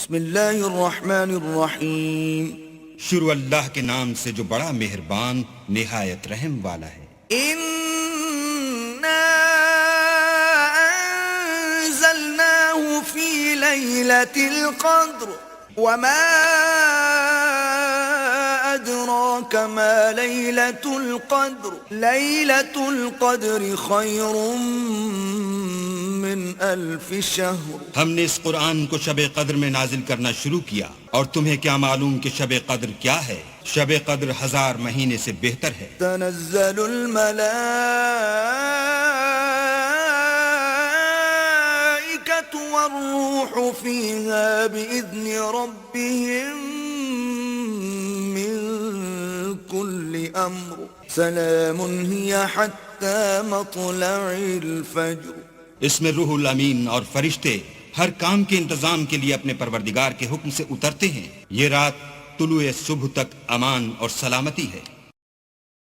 بسم اللہ الرحمن الرحیم. شروع اللہ کے نام سے جو بڑا مہربان نہایت رحم والا ہے. اِنَّا أَنزَلْنَاهُ فِي لَيْلَةِ الْقَدْرِ وَمَا أَدْرَاكَ مَا لَيْلَةُ الْقَدْرِ لَيْلَةُ الْقَدْرِ خَيْرٌ مِّنْ أَلْفِ شَهْرٍ. ہم نے اس قرآن کو شب قدر میں نازل کرنا شروع کیا، اور تمہیں کیا معلوم کہ شب قدر کیا ہے؟ شب قدر 1000 مہینے سے بہتر ہے. تنزل الملائكة والروح فيها بإذن ربهم من كل أمر سلام هي حتى مطلع الفجر. اس میں روح الامین اور فرشتے ہر کام کے انتظام کے لیے اپنے پروردگار کے حکم سے اترتے ہیں. یہ رات طلوع صبح تک امان اور سلامتی ہے.